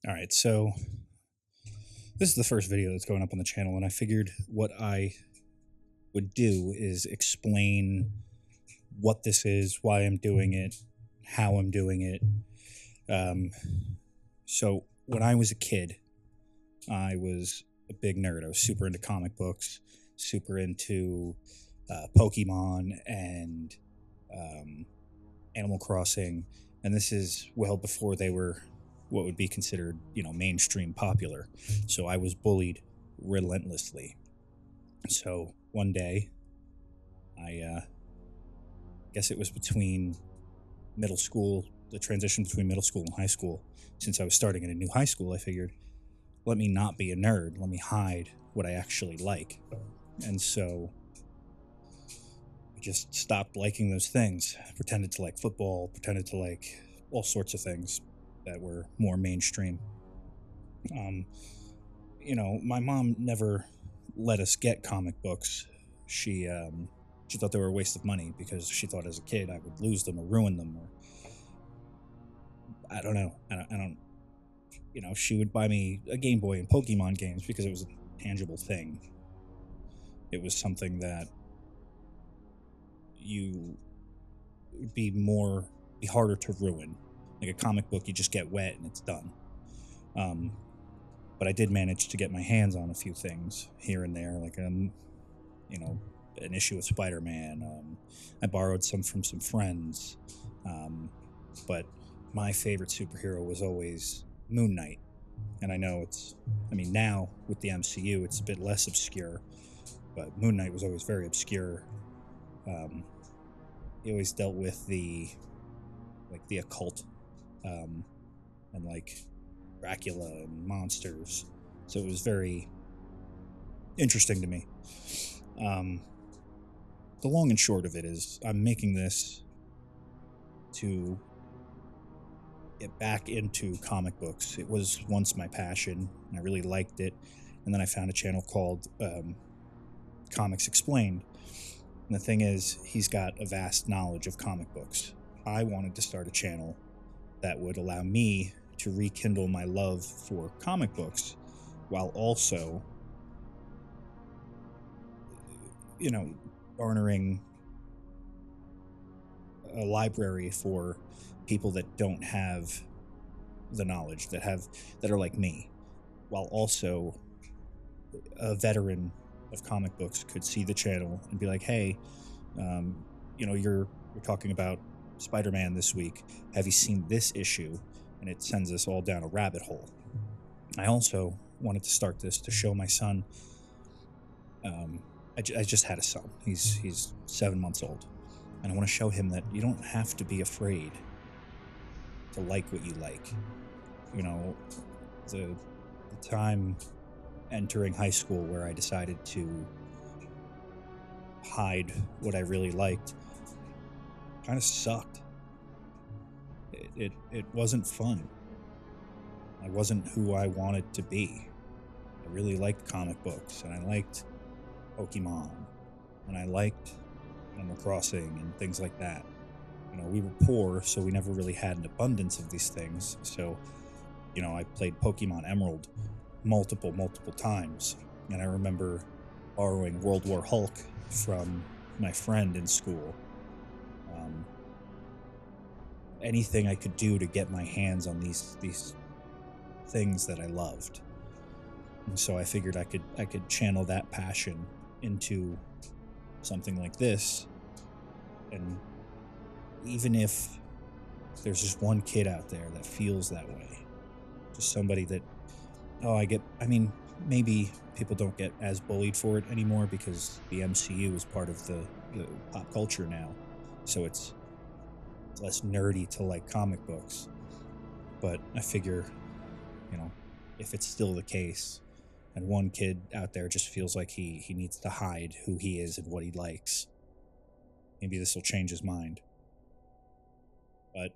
All right, so this is the first video that's going up on the channel, and I figured what I would do is explain what this is, why I'm doing it, how I'm doing it. Um, so, when I was a kid, I was a big nerd. I was super into comic books, super into Pokemon and um, Animal Crossing, and this is well before they were what would be considered, mainstream popular. So I was bullied relentlessly. So one day, I guess it was between middle school, the transition between middle school and high school. Since I was starting in a new high school, I figured, let me not be a nerd. Let me hide what I actually like. And so I just stopped liking those things. Pretended to like football, pretended to like all sorts of things that were more mainstream. Um, my mom never let us get comic books. She thought they were a waste of money because she thought as a kid I would lose them or ruin them, or I don't know. I don't. She would buy me a Game Boy and Pokemon games because it was a tangible thing. It was something that you would be harder to ruin. Like a comic book, you just get wet and it's done. Um, but I did manage to get my hands on a few things here and there, like you know, an issue of Spider-Man. I borrowed some from some friends, but my favorite superhero was always Moon Knight. And I know now with the MCU, it's a bit less obscure, but Moon Knight was always very obscure. Um, he always dealt with the occult, um, and like Dracula and monsters. So it was very interesting to me. Um, the long and short of it is I'm making this to get back into comic books. It was once my passion, and I really liked it. And then I found a channel called Comics Explained. And the thing is, he's got a vast knowledge of comic books. I wanted to start a channel that would allow me to rekindle my love for comic books while also, you know, garnering a library for people that don't have the knowledge that are like me, while also a veteran of comic books could see the channel and be like, hey, you're talking about Spider-Man this week, have you seen this issue? And it sends us all down a rabbit hole. I also wanted to start this to show my son. I just had a son. He's 7 months old, and I want to show him that you don't have to be afraid to like what you like. You know, the time entering high school where I decided to hide what I really liked kind of sucked. It wasn't fun. I wasn't who I wanted to be. I really liked comic books, and I liked Pokemon, and I liked Animal Crossing and things like that. We were poor, so we never really had an abundance of these things. So, I played Pokemon Emerald multiple times, and I remember borrowing World War Hulk from my friend in school. Anything I could do to get my hands on these things that I loved. And so I figured I could channel that passion into something like this. And even if there's just one kid out there that feels that way, just somebody that, maybe people don't get as bullied for it anymore because the MCU is part of the pop culture now. So it's less nerdy to like comic books. But I figure, if it's still the case and one kid out there just feels like he needs to hide who he is and what he likes, maybe this will change his mind. But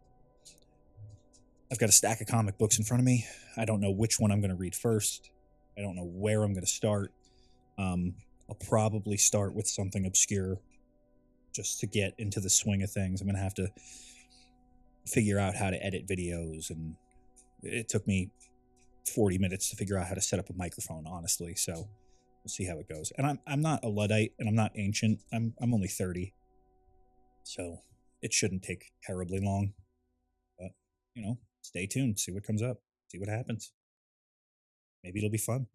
I've got a stack of comic books in front of me. I don't know which one I'm going to read first. I don't know where I'm going to start. I'll probably start with something obscure just to get into the swing of things. I'm going to have to figure out how to edit videos, and it took me 40 minutes to figure out how to set up a microphone, honestly. So we'll see how it goes. And I'm not a Luddite and I'm not ancient. I'm only 30. So it shouldn't take terribly long. But, stay tuned, see what comes up, see what happens. Maybe it'll be fun.